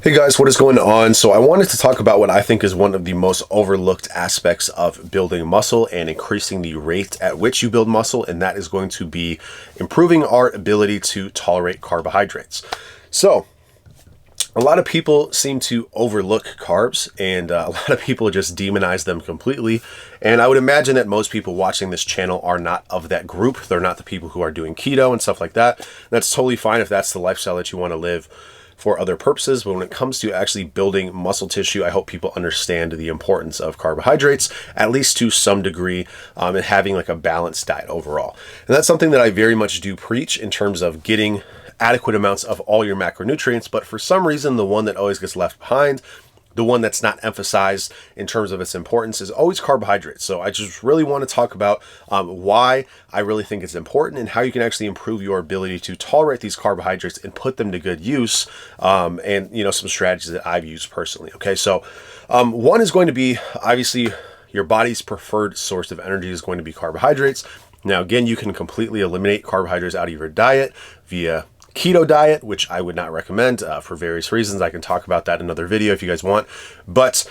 Hey guys, what is going on? So I wanted to talk about what I think is one of the most overlooked aspects of building muscle and increasing the rate at which you build muscle, and that is going to be improving our ability to tolerate carbohydrates. So a lot of people seem to overlook carbs, and a lot of people just demonize them completely. And I would imagine that most people watching this channel are not of that group. They're not the people who are doing keto and stuff like that. That's totally fine if that's the lifestyle that you want to live for other purposes, but when it comes to actually building muscle tissue, I hope people understand the importance of carbohydrates, at least to some degree, and having like a balanced diet overall. And that's something that I very much do preach in terms of getting adequate amounts of all your macronutrients, but for some reason, the one that always gets left behind, the one that's not emphasized in terms of its importance, is always carbohydrates. So I just really want to talk about why I really think it's important and how you can actually improve your ability to tolerate these carbohydrates and put them to good use, and some strategies that I've used personally. Okay, so one is going to be, obviously, your body's preferred source of energy is going to be carbohydrates. Now, again, you can completely eliminate carbohydrates out of your diet via keto diet, which I would not recommend for various reasons. I can talk about that in another video if you guys want. But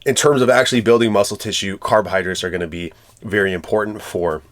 in terms of actually building muscle tissue, carbohydrates are going to be very important for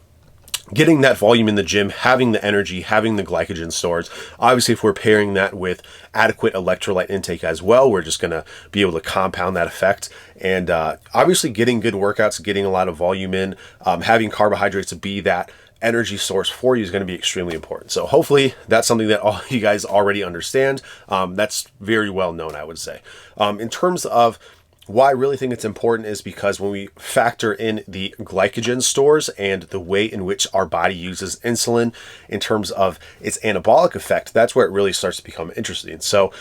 getting that volume in the gym, having the energy, having the glycogen stores. Obviously, if we're pairing that with adequate electrolyte intake as well, we're just going to be able to compound that effect. And obviously, getting good workouts, getting a lot of volume in, having carbohydrates be that energy source for you is going to be extremely important. So hopefully that's something that all you guys already understand. That's very well known, I would say. In terms of why I really think it's important is because when we factor in the glycogen stores and the way in which our body uses insulin in terms of its anabolic effect, that's where it really starts to become interesting. So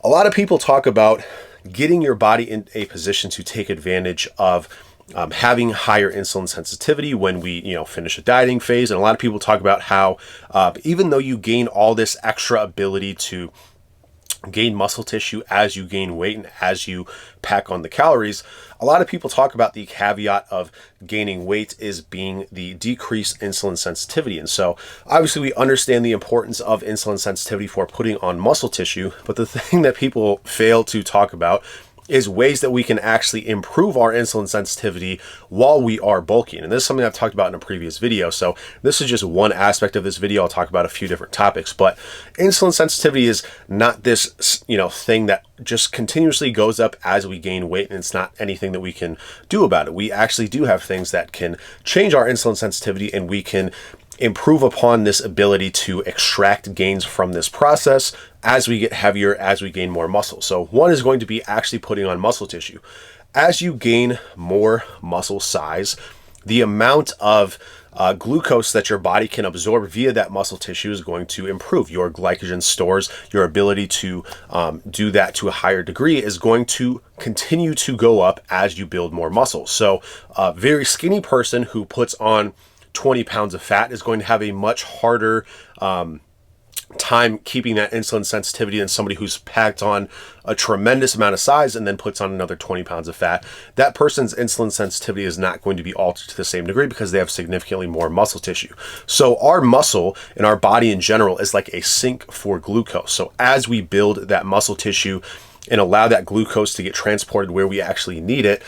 a lot of people talk about getting your body in a position to take advantage of having higher insulin sensitivity when we, finish a dieting phase. And a lot of people talk about how even though you gain all this extra ability to gain muscle tissue as you gain weight and as you pack on the calories, a lot of people talk about the caveat of gaining weight is being the decreased insulin sensitivity. And so obviously we understand the importance of insulin sensitivity for putting on muscle tissue, but the thing that people fail to talk about is ways that we can actually improve our insulin sensitivity while we are bulking. And this is something I've talked about in a previous video. So this is just one aspect of this video. I'll talk about a few different topics, but insulin sensitivity is not this, thing that just continuously goes up as we gain weight. And it's not anything that we can do about it. We actually do have things that can change our insulin sensitivity, and we can improve upon this ability to extract gains from this process as we get heavier, as we gain more muscle. So one is going to be actually putting on muscle tissue. As you gain more muscle size, the amount of glucose that your body can absorb via that muscle tissue is going to improve. Your glycogen stores, your ability to do that to a higher degree is going to continue to go up as you build more muscle. So a very skinny person who puts on 20 pounds of fat is going to have a much harder time keeping that insulin sensitivity than somebody who's packed on a tremendous amount of size and then puts on another 20 pounds of fat. That person's insulin sensitivity is not going to be altered to the same degree because they have significantly more muscle tissue. So our muscle and our body in general is like a sink for glucose. So as we build that muscle tissue and allow that glucose to get transported where we actually need it,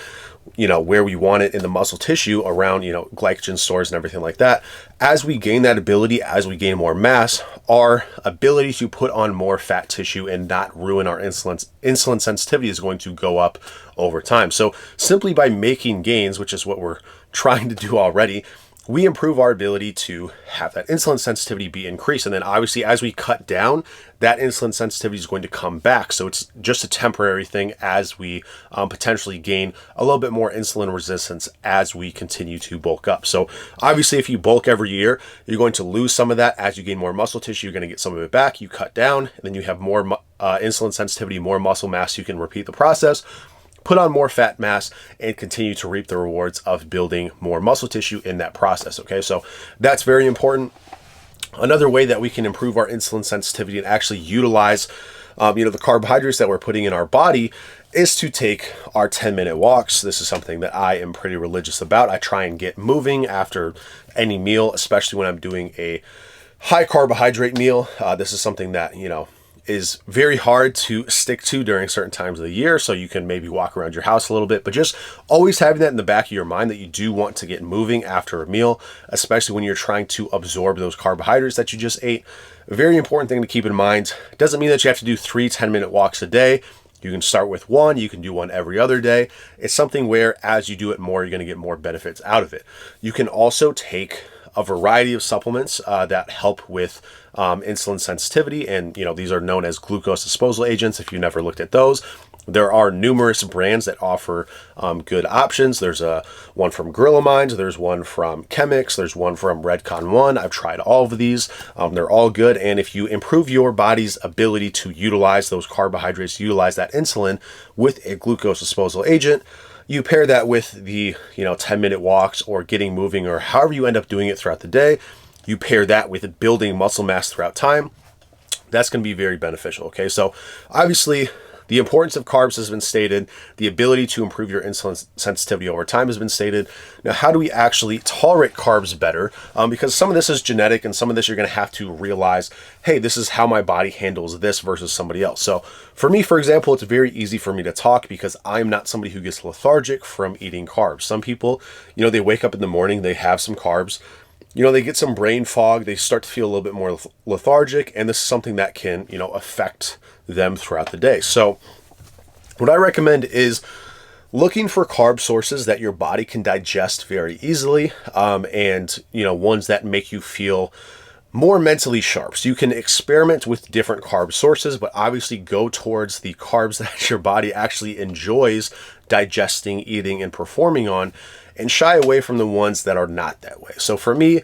where we want it in the muscle tissue around, glycogen stores and everything like that. As we gain that ability, as we gain more mass, our ability to put on more fat tissue and not ruin our insulin sensitivity is going to go up over time. So simply by making gains, which is what we're trying to do already, we improve our ability to have that insulin sensitivity be increased. And then obviously as we cut down, that insulin sensitivity is going to come back. So it's just a temporary thing as we potentially gain a little bit more insulin resistance as we continue to bulk up. So obviously if you bulk every year, you're going to lose some of that. As you gain more muscle tissue, you're going to get some of it back. You cut down, and then you have more insulin sensitivity, more muscle mass. You can repeat the process, put on more fat mass, and continue to reap the rewards of building more muscle tissue in that process. Okay, so that's very important. Another way that we can improve our insulin sensitivity and actually utilize the carbohydrates that we're putting in our body is to take our 10-minute walks. This is something that I am pretty religious about. I try and get moving after any meal, especially when I'm doing a high carbohydrate meal. This is something that, is very hard to stick to during certain times of the year. So you can maybe walk around your house a little bit, but just always having that in the back of your mind that you do want to get moving after a meal, especially when you're trying to absorb those carbohydrates that you just ate. A very important thing to keep in mind. Doesn't mean that you have to do 3 10-minute walks a day. You can start with one, you can do one every other day. It's something where as you do it more, you're going to get more benefits out of it. You can also take a variety of supplements that help with insulin sensitivity. And, these are known as glucose disposal agents. If you never looked at those, there are numerous brands that offer good options. There's one from Gorilla Minds, there's one from Chemix, there's one from Redcon One. I've tried all of these. They're all good. And if you improve your body's ability to utilize those carbohydrates, utilize that insulin with a glucose disposal agent, you pair that with the 10-minute walks or getting moving or however you end up doing it throughout the day. You pair that with building muscle mass throughout time. That's going to be very beneficial. Okay, so obviously the importance of carbs has been stated. The ability to improve your insulin sensitivity over time has been stated. Now, how do we actually tolerate carbs better? Because some of this is genetic and some of this you're going to have to realize, hey, this is how my body handles this versus somebody else. So for me, for example, it's very easy for me to talk because I'm not somebody who gets lethargic from eating carbs. Some people, they wake up in the morning, they have some carbs, they get some brain fog, they start to feel a little bit more lethargic, and this is something that can, affect them throughout the day. So what I recommend is looking for carb sources that your body can digest very easily, and, ones that make you feel more mentally sharp. So you can experiment with different carb sources, but obviously go towards the carbs that your body actually enjoys digesting, eating, and performing on, and shy away from the ones that are not that way. So for me,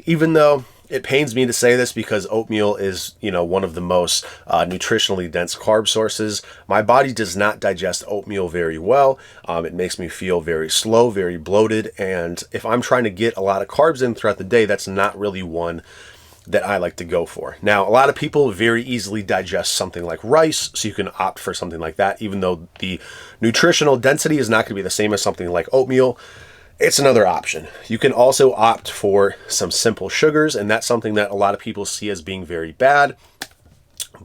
even though it pains me to say this because oatmeal is, one of the most nutritionally dense carb sources, my body does not digest oatmeal very well. It makes me feel very slow, very bloated. And if I'm trying to get a lot of carbs in throughout the day, that's not really one that I like to go for. Now, a lot of people very easily digest something like rice, so you can opt for something like that, even though the nutritional density is not going to be the same as something like oatmeal. It's another option. You can also opt for some simple sugars, and that's something that a lot of people see as being very bad.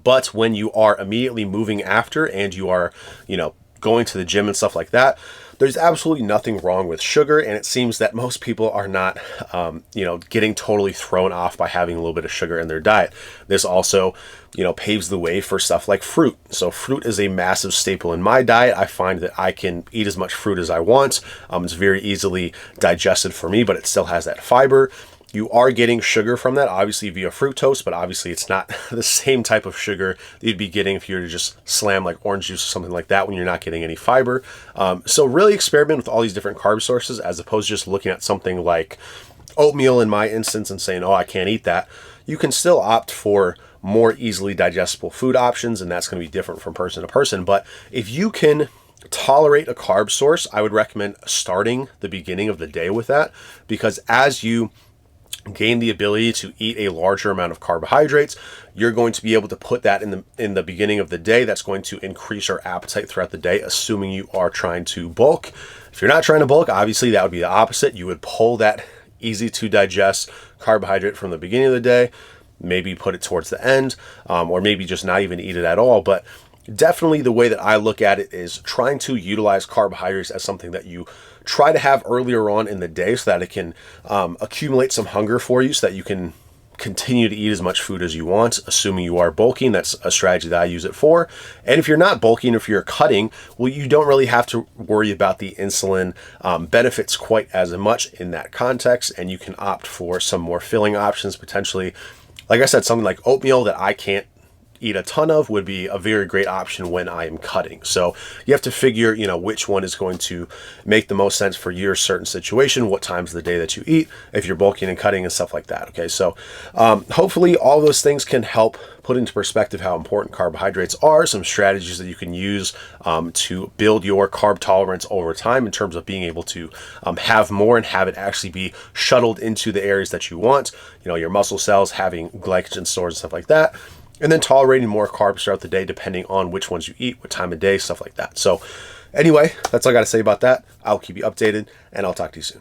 But when you are immediately moving after and you are, going to the gym and stuff like that, there's absolutely nothing wrong with sugar, and it seems that most people are not, getting totally thrown off by having a little bit of sugar in their diet. This also, paves the way for stuff like fruit. So fruit is a massive staple in my diet. I find that I can eat as much fruit as I want. It's very easily digested for me, but it still has that fiber. You are getting sugar from that, obviously via fructose, but obviously it's not the same type of sugar that you'd be getting if you were to just slam like orange juice or something like that when you're not getting any fiber. So really experiment with all these different carb sources as opposed to just looking at something like oatmeal in my instance and saying, oh, I can't eat that. You can still opt for more easily digestible food options, and that's going to be different from person to person. But if you can tolerate a carb source, I would recommend starting the beginning of the day with that, because as you gain the ability to eat a larger amount of carbohydrates, you're going to be able to put that in the beginning of the day. That's going to increase your appetite throughout the day, assuming you are trying to bulk. If you're not trying to bulk, obviously that would be the opposite. You would pull that easy to digest carbohydrate from the beginning of the day, maybe put it towards the end, or maybe just not even eat it at all. But definitely the way that I look at it is trying to utilize carbohydrates as something that you try to have earlier on in the day so that it can accumulate some hunger for you so that you can continue to eat as much food as you want, assuming you are bulking. That's a strategy that I use it for. And if you're not bulking, if you're cutting, well, you don't really have to worry about the insulin benefits quite as much in that context, and you can opt for some more filling options potentially. Like I said, something like oatmeal that I can't eat a ton of would be a very great option when I am cutting. So you have to figure, which one is going to make the most sense for your certain situation, what times of the day that you eat, if you're bulking and cutting and stuff like that. Okay, so hopefully all those things can help put into perspective how important carbohydrates are, some strategies that you can use to build your carb tolerance over time in terms of being able to have more and have it actually be shuttled into the areas that you want, your muscle cells, having glycogen stores and stuff like that. And then tolerating more carbs throughout the day, depending on which ones you eat, what time of day, stuff like that. So anyway, that's all I got to say about that. I'll keep you updated, and I'll talk to you soon.